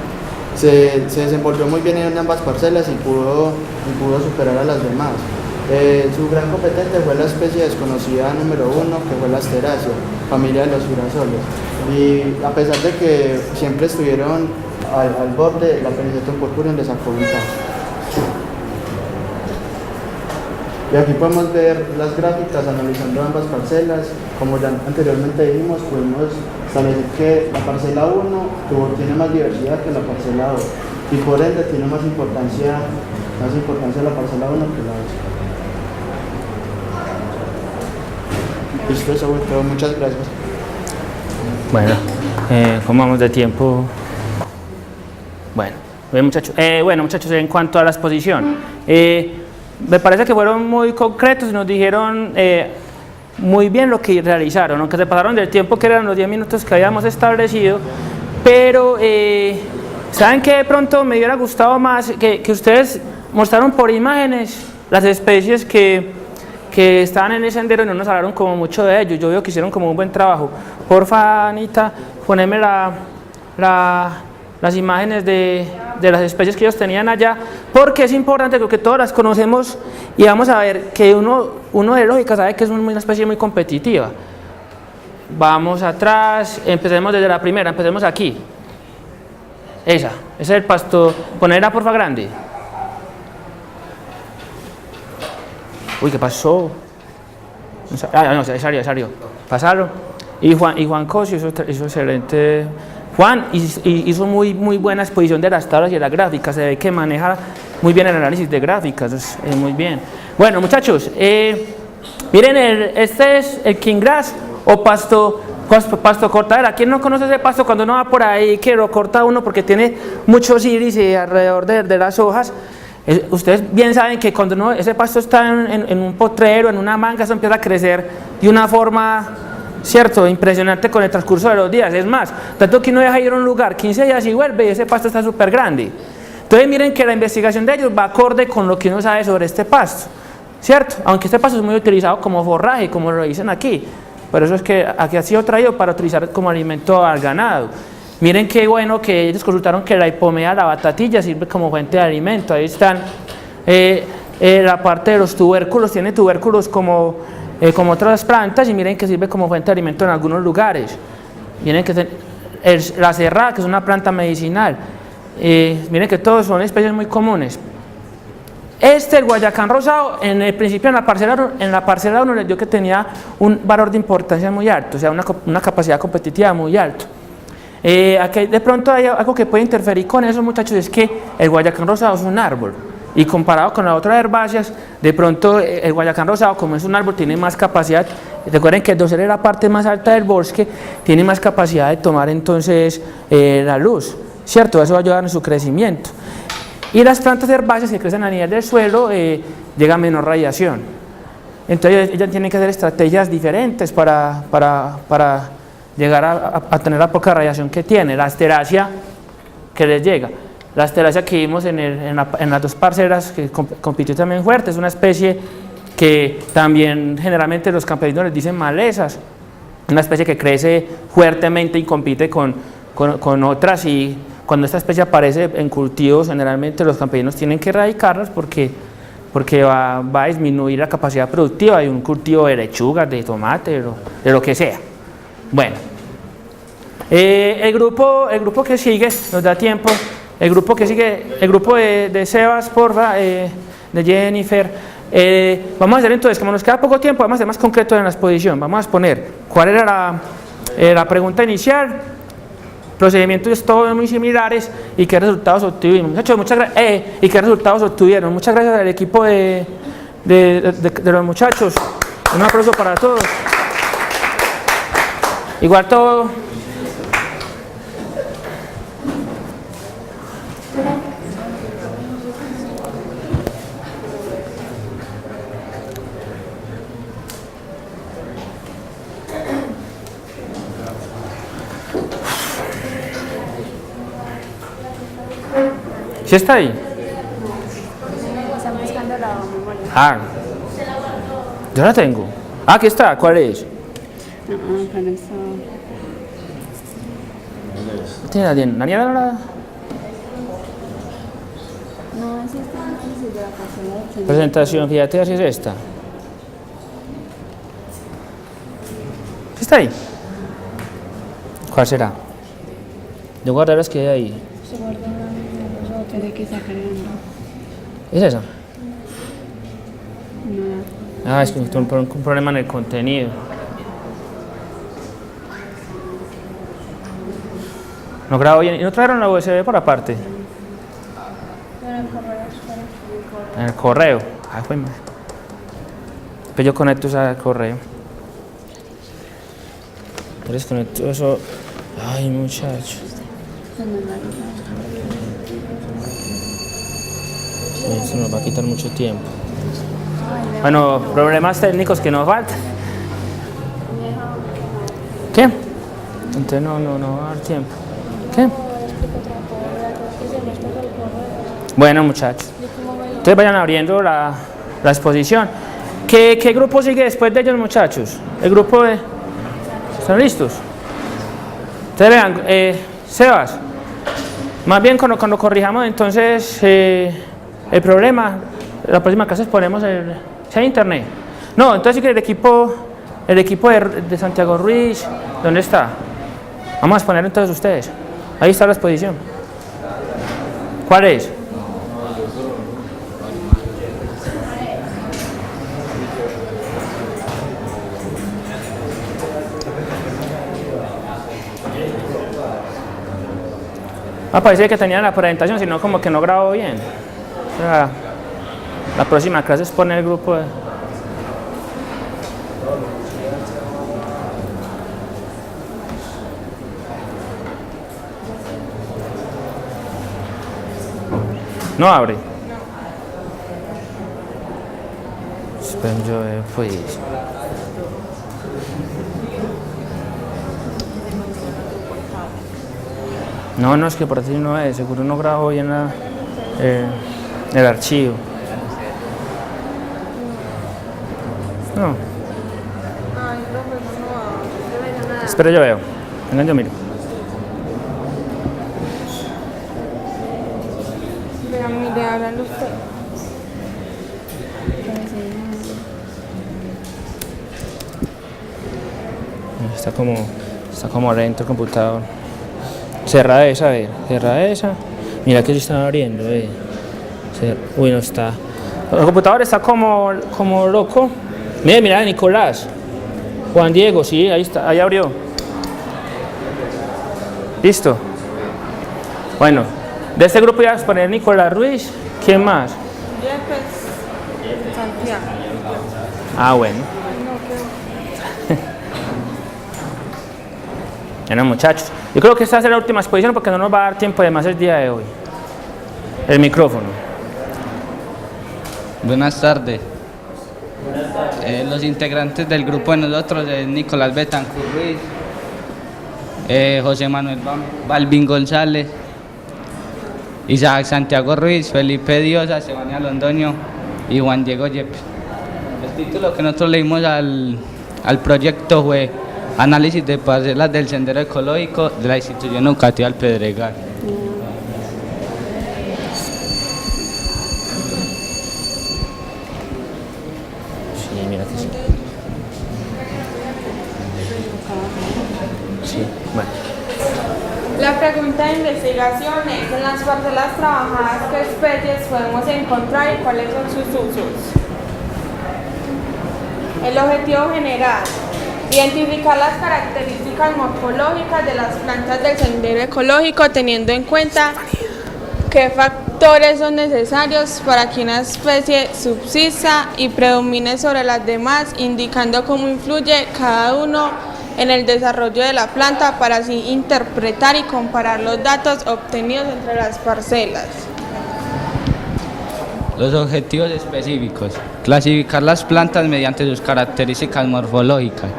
[SPEAKER 7] se desenvolvió muy bien en ambas parcelas y pudo superar a las demás. Su gran competente fue la especie desconocida número 1, que fue la Asteracia, familia de los girasoles. Y a pesar de que siempre estuvieron al borde, la Penicentrum purpureum les sacó ventaja. Y aquí podemos ver las gráficas analizando ambas parcelas. Como ya anteriormente dijimos, pudimos establecer que la parcela 1 tiene más diversidad que la parcela 2 y por ende tiene más importancia la parcela 1 que la 2. Listo, eso fue todo. Muchas gracias.
[SPEAKER 1] Bueno, ¿cómo vamos de tiempo? Bueno, muchachos, en cuanto a la exposición, me parece que fueron muy concretos y nos dijeron muy bien lo que realizaron, aunque se pasaron del tiempo que eran los 10 minutos que habíamos establecido, pero ¿saben qué? De pronto me hubiera gustado más que ustedes mostraron por imágenes las especies que estaban en el sendero y no nos hablaron como mucho de ellos. Yo veo que hicieron como un buen trabajo. Porfa, Anita, poneme las imágenes de las especies que ellos tenían allá, porque es importante porque todas las conocemos y vamos a ver que uno de lógica sabe que es una especie muy competitiva. Vamos atrás, empecemos desde la primera, empecemos aquí. Ese es el pasto. Ponerla porfa grande. Uy, ¿qué pasó? No, es Ario. Pasarlo. Y Juan Cosio hizo excelente. Juan hizo muy buena exposición de las tablas y de las gráficas. Se ve que maneja muy bien el análisis de gráficas. Es muy bien. Bueno, muchachos, miren, este es el King Grass o pasto Pasto cortadera. ¿Quién no conoce ese pasto cuando uno va por ahí que lo corta uno porque tiene muchos iris alrededor de las hojas? Ustedes bien saben que cuando ese pasto está en un potrero, en una manga, eso empieza a crecer de una forma, cierto, impresionante con el transcurso de los días. Es más, tanto que uno deja ir a un lugar 15 días y vuelve y ese pasto está súper grande. Entonces miren que la investigación de ellos va acorde con lo que uno sabe sobre este pasto, cierto, aunque este pasto es muy utilizado como forraje, como lo dicen aquí. Por eso es que aquí ha sido traído para utilizar como alimento al ganado. Miren qué bueno que ellos consultaron que la hipomea, la batatilla, sirve como fuente de alimento. Ahí están la parte de los tubérculos, tiene tubérculos como otras plantas y miren que sirve como fuente de alimento en algunos lugares. Miren que la cerrada, que es una planta medicinal. Miren que todos son especies muy comunes. El Guayacán rosado, en el principio en la parcela 1 les dio que tenía un valor de importancia muy alto, o sea, una capacidad competitiva muy alto. Aquí de pronto hay algo que puede interferir con eso, muchachos, es que el Guayacán rosado es un árbol, y comparado con las otras herbáceas, de pronto el Guayacán rosado, como es un árbol, tiene más capacidad. Recuerden que el dosel es la parte más alta del bosque, tiene más capacidad de tomar entonces la luz, ¿cierto? Eso va a ayudar en su crecimiento. Y las plantas herbáceas que crecen a nivel del suelo llega menos radiación. Entonces ellas tienen que hacer estrategias diferentes para llegar a tener la poca radiación que tiene. La asteracia que les llega. La asteracia que vimos en las dos parcelas, que compitió también fuerte, es una especie que también generalmente los campesinos les dicen malezas. Una especie que crece fuertemente y compite con otras, y cuando esta especie aparece en cultivos, generalmente los campesinos tienen que erradicarlas porque va a disminuir la capacidad productiva de un cultivo de lechugas, de tomate, de lo que sea. Bueno, el grupo que sigue, nos da tiempo, el grupo que sigue, el grupo de Sebas, porfa, de Jennifer. Vamos a hacer entonces, como nos queda poco tiempo, vamos a ser más concretos en la exposición. Vamos a exponer cuál era la pregunta inicial, procedimientos todos muy similares y qué resultados obtuvimos. Muchachos, muchas gracias. Y qué resultados obtuvieron. Muchas gracias al equipo de los muchachos. Un aplauso para todos. Igual todo. ¿Sí está ahí?
[SPEAKER 9] Están buscando la memoria.
[SPEAKER 1] Ah, yo la tengo. Ah, aquí está. ¿Cuál es?
[SPEAKER 9] Con eso.
[SPEAKER 1] ¿Tiene alguien? ¿Daniela no la?
[SPEAKER 9] No, es esta análisis de la parcela de
[SPEAKER 1] Presentación, fíjate, así es esta. ¿Sí está ahí? ¿Cuál será? Yo guardar las que hay ahí.
[SPEAKER 9] Se guarda una, tiene que sacar el nombre.
[SPEAKER 1] ¿Es esa?
[SPEAKER 9] No.
[SPEAKER 1] Ah, es que tengo un problema en el contenido. No grabo bien. ¿Y no trajeron la USB por aparte? En el correo. Ah, fue mal. Pues yo conecto eso al correo. Yo les conecto eso. Ay, muchacho. Sí, eso nos va a quitar mucho tiempo. Bueno, problemas técnicos que nos faltan. ¿Qué? Entonces no va a dar tiempo. ¿Qué? Bueno, muchachos. Entonces vayan abriendo la exposición. ¿Qué grupo sigue después de ellos, muchachos? El grupo de... ¿Están listos? Ustedes vean, Sebas, más bien cuando corrijamos entonces el problema, la próxima clase ponemos ¿sea internet? No, entonces el equipo de Santiago Ruiz, ¿dónde está? Vamos a exponer entonces ustedes. Ahí está la exposición. ¿Cuál es? Parece que tenía la presentación, sino como que no grabó bien. O sea, la próxima clase es poner el grupo de... No abre. Espera, yo pues. No, no, es que por así no es, seguro no grabó bien el archivo. No.
[SPEAKER 2] Ay, profe, no.
[SPEAKER 1] Espera, yo veo. Venga, yo miro.
[SPEAKER 2] Vean, mire, háblalo usted.
[SPEAKER 1] Está como lento el computador. Cerra esa, a ver. Cerra esa. Mira que se está abriendo, Uy, no está. El computador está como loco. Mira, Nicolás. Juan Diego, sí, ahí está, ahí abrió. Listo. Bueno, de este grupo ya vas a poner Nicolás Ruiz. ¿Quién más?
[SPEAKER 2] Yepes, Santiago.
[SPEAKER 1] Ah, bueno. Bueno, muchachos, yo creo que esta es la última exposición porque no nos va a dar tiempo de más el día de hoy. El micrófono.
[SPEAKER 10] Buenas tardes. Los integrantes del grupo de nosotros es Nicolás Betancourt Ruiz, José Manuel Balvin González, Isaac Santiago Ruiz, Felipe Diosa, Sebania Londoño y Juan Diego Yepes. El título que nosotros leímos al proyecto fue Análisis de parcelas del sendero ecológico de la institución educativa El Pedregal.
[SPEAKER 1] Sí, mira que sí. Sí, bueno.
[SPEAKER 2] La pregunta de investigación es: en las parcelas trabajadas, ¿qué especies podemos encontrar y cuáles son sus usos? El objetivo general: identificar las características morfológicas de las plantas del sendero ecológico, teniendo en cuenta qué factores son necesarios para que una especie subsista y predomine sobre las demás, indicando cómo influye cada uno en el desarrollo de la planta para así interpretar y comparar los datos obtenidos entre las parcelas.
[SPEAKER 10] Los objetivos específicos: clasificar las plantas mediante sus características morfológicas,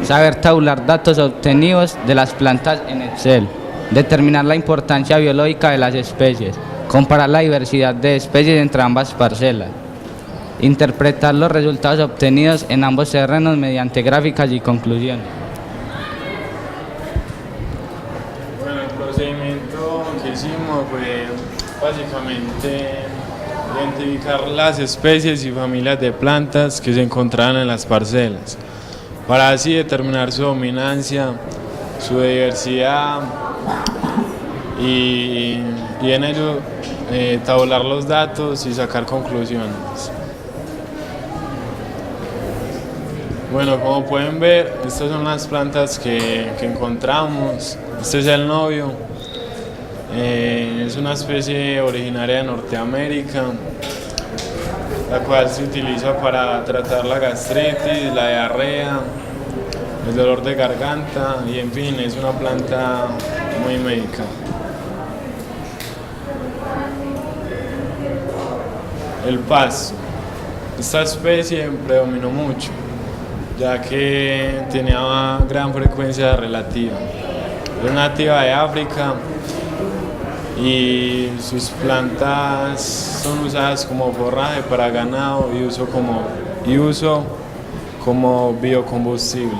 [SPEAKER 10] saber tabular datos obtenidos de las plantas en Excel, determinar la importancia biológica de las especies, comparar la diversidad de especies entre ambas parcelas, interpretar los resultados obtenidos en ambos terrenos mediante gráficas y conclusiones.
[SPEAKER 11] Bueno, el procedimiento que hicimos fue básicamente identificar las especies y familias de plantas que se encontraban en las parcelas, para así determinar su dominancia, su diversidad y en ello tabular los datos y sacar conclusiones. Bueno, como pueden ver, estas son las plantas que encontramos. Este es el novio. Es una especie originaria de Norteamérica, la cual se utiliza para tratar la gastritis, la diarrea, el dolor de garganta y en fin, es una planta muy médica. El pasto. Esta especie predominó mucho, ya que tenía gran frecuencia relativa. Es nativa de África y sus plantas son usadas como forraje para ganado y uso como biocombustible.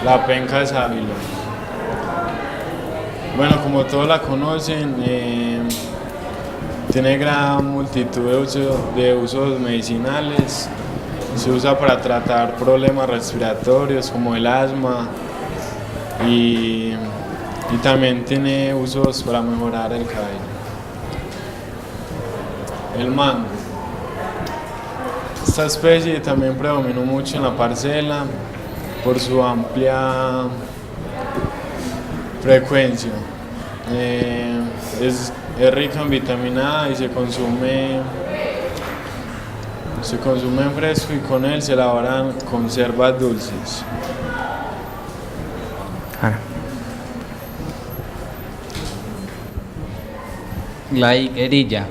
[SPEAKER 11] La penca de sábila. Bueno, como todos la conocen, tiene gran multitud de usos medicinales. Se usa para tratar problemas respiratorios como el asma y también tiene usos para mejorar el cabello. El mango. Esta especie también predominó mucho en la parcela por su amplia frecuencia. Es rica en vitamina A y se consume en fresco y con él se elaboran conservas dulces.
[SPEAKER 10] La higuerilla,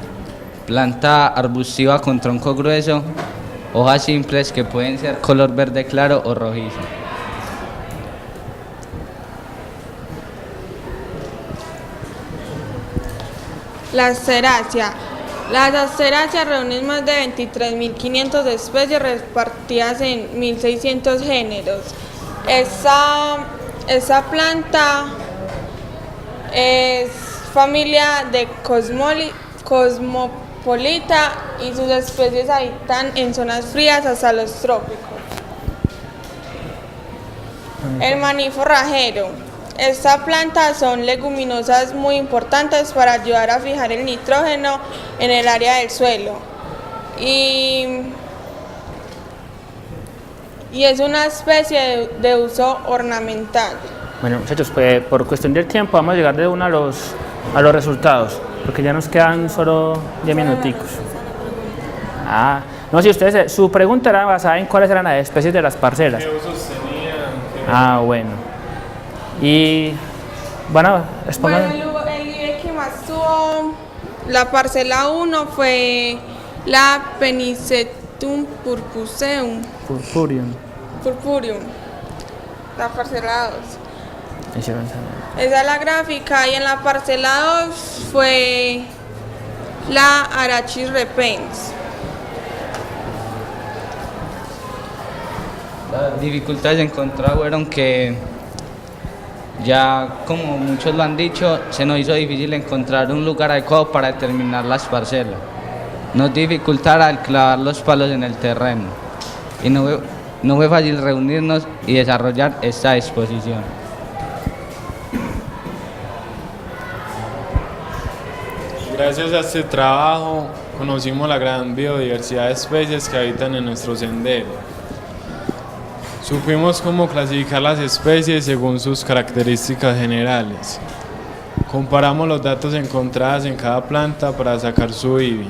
[SPEAKER 10] planta arbustiva con tronco grueso, hojas simples que pueden ser color verde claro o rojizo.
[SPEAKER 12] La asterácea. Las asteráceas reúnen más de 23.500 especies repartidas en 1.600 géneros. Esa planta es familia de Cosmopolita y sus especies habitan en zonas frías hasta los trópicos. El maní forrajero. Esta planta son leguminosas muy importantes para ayudar a fijar el nitrógeno en el área del suelo y es una especie de uso ornamental.
[SPEAKER 1] Bueno, muchachos, pues por cuestión del tiempo vamos a llegar de uno a los resultados, porque ya nos quedan solo 10 minuticos. No, si ustedes, su pregunta era basada en cuáles eran las especies de las parcelas.
[SPEAKER 11] ¿Qué usos tenían?
[SPEAKER 1] Bueno. Y bueno,
[SPEAKER 12] el IBE que más tuvo la parcela 1 fue la Penicetum purpureum. La parcela 2. Esa es la gráfica, y en la parcela 2 fue la Arachis repens.
[SPEAKER 10] Las dificultades encontradas fueron que, ya como muchos lo han dicho, se nos hizo difícil encontrar un lugar adecuado para determinar las parcelas. Nos dificultara el clavar los palos en el terreno y no fue fácil reunirnos y desarrollar esta exposición.
[SPEAKER 11] Gracias a este trabajo conocimos la gran biodiversidad de especies que habitan en nuestro sendero. Supimos cómo clasificar las especies según sus características generales. Comparamos los datos encontrados en cada planta para sacar su IBI.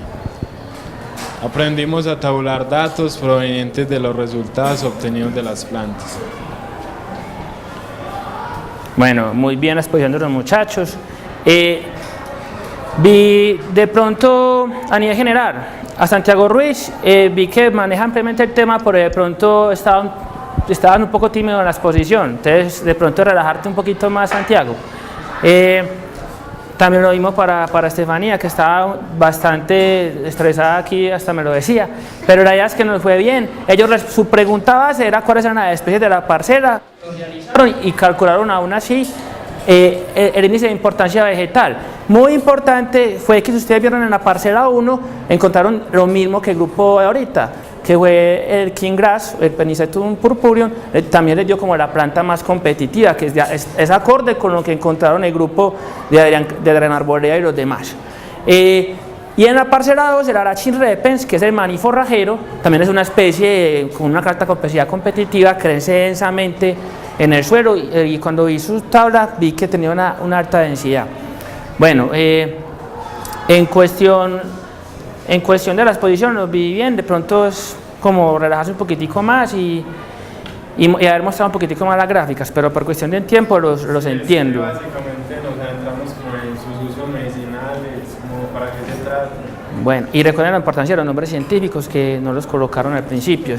[SPEAKER 11] Aprendimos a tabular datos provenientes de los resultados obtenidos de las plantas.
[SPEAKER 1] Bueno, muy bien la exposición de los muchachos. Vi de pronto a nivel general a Santiago Ruiz, vi que maneja ampliamente el tema, pero de pronto estaban un poco tímidos en la exposición, entonces de pronto relajarte un poquito más, Santiago. También lo vimos para Estefanía, que estaba bastante estresada aquí, hasta me lo decía, pero la idea es que nos fue bien. Su pregunta base era cuáles eran las especies de la parcela, y calcularon aún así el índice de importancia vegetal. Muy importante fue que, si ustedes vieron en la parcela 1, encontraron lo mismo que el grupo de ahorita, que fue el King Grass, el Penicetum purpureum, también les dio como la planta más competitiva, que es acorde con lo que encontraron el grupo de Adrián Arboleda y los demás. Y en la parcela 2, el Arachis repens, que es el maní forrajero, también es una especie con una alta capacidad competitiva, crece densamente en el suelo, y cuando vi su tabla vi que tenía una alta densidad. Bueno, en cuestión de la exposición los vi bien, de pronto es como relajarse un poquitico más y haber mostrado un poquitico más las gráficas, pero por cuestión de tiempo los entiendo.
[SPEAKER 11] Básicamente nos adentramos como en sus usos medicinales, como para qué se trata.
[SPEAKER 1] Bueno, y recuerden la importancia de los nombres científicos, que no los colocaron al principio,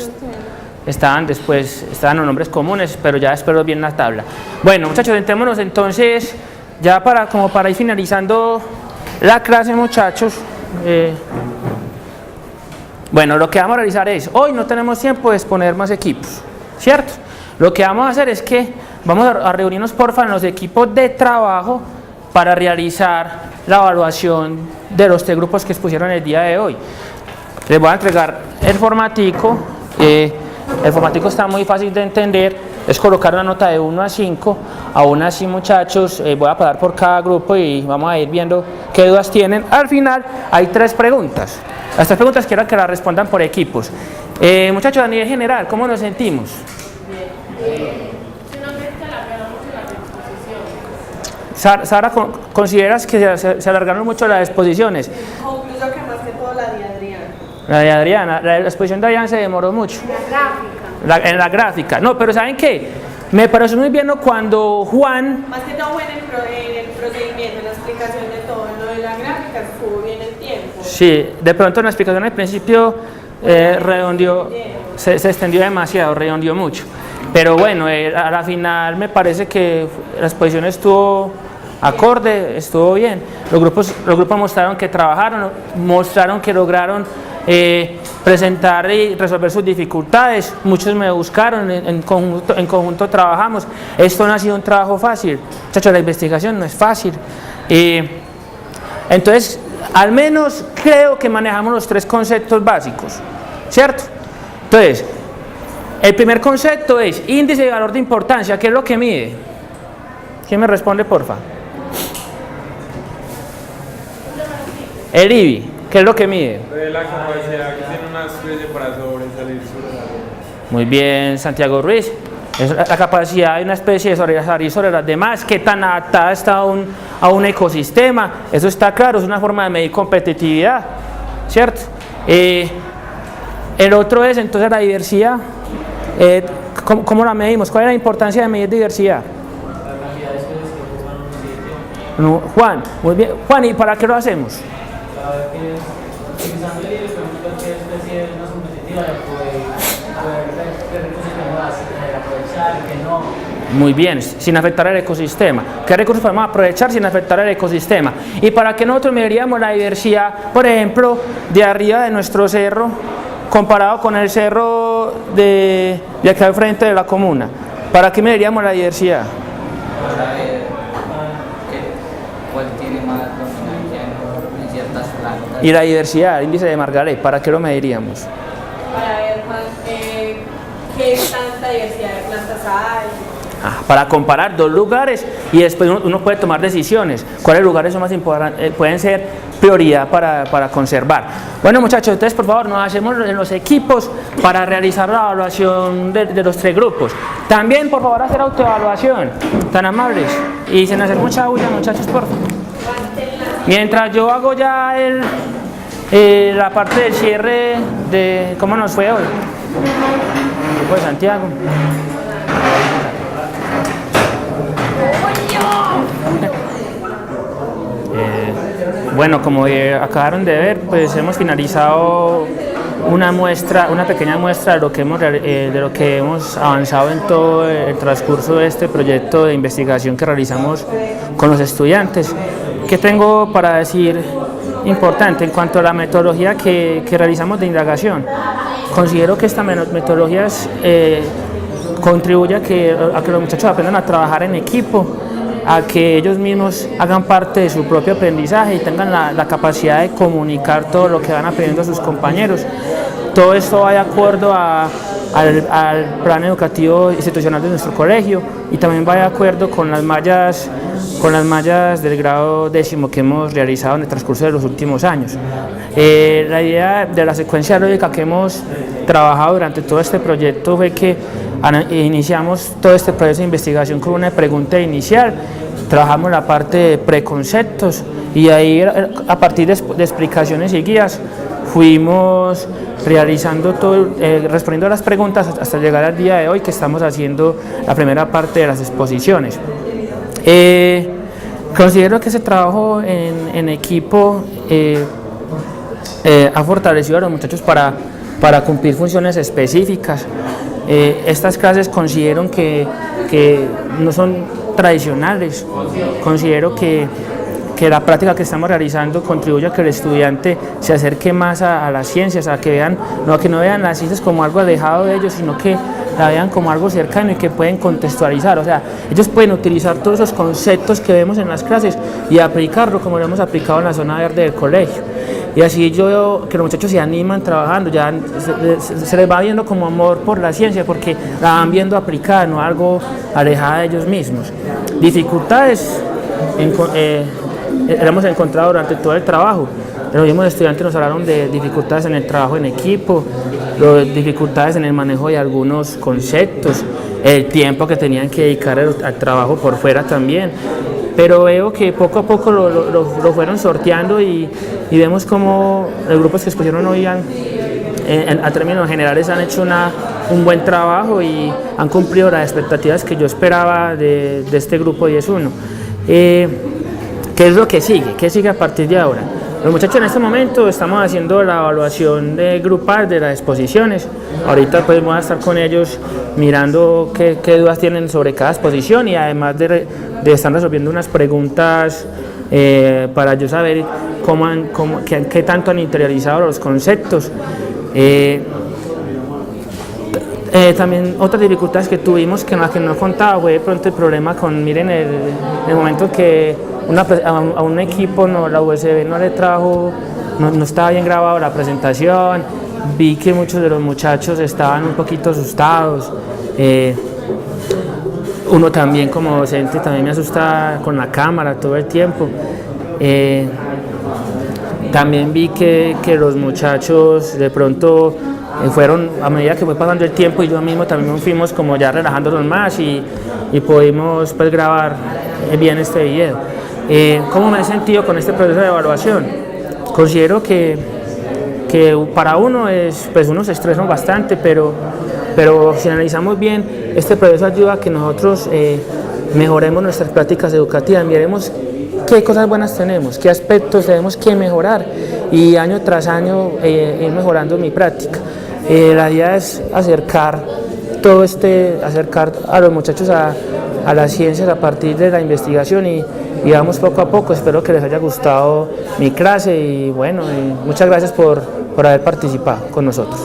[SPEAKER 1] estaban los nombres comunes, pero ya después los vi en la tabla. Bueno, muchachos, entrémonos entonces, ya para ir finalizando la clase, muchachos. Bueno, lo que vamos a realizar es, hoy no tenemos tiempo de exponer más equipos, ¿cierto? Lo que vamos a hacer es que vamos a reunirnos, porfa, en los equipos de trabajo para realizar la evaluación de los 3 grupos que expusieron el día de hoy. Les voy a entregar el formatico. El formatico está muy fácil de entender, es colocar una nota de 1 a 5. Aún así, muchachos, voy a pasar por cada grupo y vamos a ir viendo qué dudas tienen. Al final hay 3 preguntas. Las 3 preguntas quiero que las respondan por equipos. Muchachos, a nivel general, ¿cómo nos sentimos? Sara, ¿consideras que se alargaron mucho las exposiciones?
[SPEAKER 2] Concluyo que más que todo la de Adrián.
[SPEAKER 1] La de Adriana, la exposición de Adrián se demoró mucho. En la gráfica. No, pero ¿saben qué? Me pareció muy bien cuando Juan...
[SPEAKER 2] Más que todo fue en el procedimiento, en la explicación de todo, en lo de la gráfica estuvo bien el tiempo.
[SPEAKER 1] Sí, de pronto en la explicación al principio se extendió demasiado, redondeó mucho. Pero bueno, a la final me parece que la exposición estuvo acorde, estuvo bien. Los grupos mostraron que trabajaron, mostraron que lograron presentar y resolver sus dificultades. Muchos me buscaron, en conjunto trabajamos. Esto no ha sido un trabajo fácil, muchachos, la investigación no es fácil. Entonces, al menos creo que manejamos los 3 conceptos básicos, ¿cierto? Entonces, el primer concepto es índice de valor de importancia. ¿Qué es lo que mide? ¿Quién me responde, porfa? El IBI, ¿qué es lo que mide?
[SPEAKER 13] La capacidad que tiene una especie para sobresalir sobre la demás.
[SPEAKER 1] Muy bien, Santiago Ruiz. Es la capacidad de una especie de sobresalir sobre las demás, qué tan adaptada está a un ecosistema. Eso está claro, es una forma de medir competitividad, ¿cierto? El otro es entonces la diversidad. ¿Cómo la medimos? ¿Cuál es la importancia de medir diversidad? Juan, muy bien. Juan, ¿y para qué lo hacemos? Muy bien, sin afectar el ecosistema. ¿Qué recursos podemos aprovechar sin afectar el ecosistema? ¿Y para qué nosotros mediríamos la diversidad, por ejemplo, de arriba de nuestro cerro, comparado con el cerro de acá al frente de la comuna? ¿Para qué mediríamos la diversidad?
[SPEAKER 14] Para ver cuál tiene más dominancia en ciertas plantas.
[SPEAKER 1] Y la diversidad, el índice de Margaret, ¿para qué lo mediríamos?
[SPEAKER 2] Para ver más qué tanta diversidad de plantas hay.
[SPEAKER 1] Para comparar 2 lugares y después uno puede tomar decisiones. ¿Cuáles lugares son más importantes? Pueden ser prioridad para conservar. Bueno, muchachos, entonces por favor nos hacemos en los equipos para realizar la evaluación de los 3 grupos. También por favor hacer autoevaluación, tan amables, y sin hacer mucha bulla, muchachos, por favor. Mientras yo hago ya la parte del cierre de cómo nos fue hoy. Pues Santiago. Bueno, como acabaron de ver, pues hemos finalizado una pequeña muestra de lo que hemos avanzado en todo el transcurso de este proyecto de investigación que realizamos con los estudiantes. ¿Qué tengo para decir importante en cuanto a la metodología que realizamos de indagación? Considero que esta metodología contribuye a que los muchachos aprendan a trabajar en equipo, a que ellos mismos hagan parte de su propio aprendizaje y tengan la capacidad de comunicar todo lo que van aprendiendo a sus compañeros. Todo esto va de acuerdo al plan educativo institucional de nuestro colegio y también va de acuerdo con las mallas del grado 10º que hemos realizado en el transcurso de los últimos años. La idea de la secuencia lógica que hemos trabajado durante todo este proyecto fue que iniciamos todo este proceso de investigación con una pregunta inicial, trabajamos la parte de preconceptos y ahí a partir de explicaciones y guías fuimos realizando todo, respondiendo a las preguntas hasta llegar al día de hoy que estamos haciendo la primera parte de las exposiciones. Considero que ese trabajo en equipo ha fortalecido a los muchachos para cumplir funciones específicas. Estas clases considero que no son tradicionales, considero que la práctica que estamos realizando contribuye a que el estudiante se acerque más a las ciencias, a que no vean las ciencias como algo alejado de ellos, sino que la vean como algo cercano y que pueden contextualizar. O sea, ellos pueden utilizar todos esos conceptos que vemos en las clases y aplicarlo como lo hemos aplicado en la zona verde del colegio. Y así yo veo que los muchachos se animan trabajando, ya se les va viendo como amor por la ciencia porque la van viendo aplicada, no algo alejada de ellos mismos. Dificultades hemos encontrado durante todo el trabajo. Los mismos estudiantes nos hablaron de dificultades en el trabajo en equipo, dificultades en el manejo de algunos conceptos, el tiempo que tenían que dedicar al trabajo por fuera también. Pero veo que poco a poco lo fueron sorteando y vemos como los grupos que expusieron hoy a términos generales han hecho un buen trabajo y han cumplido las expectativas que yo esperaba de este grupo 10-1. ¿Qué es lo que sigue? ¿Qué sigue a partir de ahora? Los muchachos en este momento estamos haciendo la evaluación de grupal de las exposiciones. Ahorita pues voy a estar con ellos mirando qué dudas tienen sobre cada exposición y además de estar resolviendo unas preguntas para yo saber qué tanto han interiorizado los conceptos. También otras dificultades que tuvimos que no contaba fue de pronto el problema con, miren, el momento que a un equipo la USB no le trajo, no estaba bien grabado la presentación, vi que muchos de los muchachos estaban un poquito asustados, uno también como docente también me asusta con la cámara todo el tiempo. También vi que los muchachos de pronto fueron, a medida que fue pasando el tiempo y yo mismo también fuimos como ya relajándonos más y pudimos pues grabar bien este video. ¿Cómo me he sentido con este proceso de evaluación? Considero que para uno pues uno se estresa bastante, pero si analizamos bien, este proceso ayuda a que nosotros mejoremos nuestras prácticas educativas, miremos qué cosas buenas tenemos, qué aspectos tenemos que mejorar y año tras año ir mejorando mi práctica. La idea es acercar a los muchachos a las ciencias a partir de la investigación y vamos poco a poco. Espero que les haya gustado mi clase y bueno, muchas gracias por haber participado con nosotros.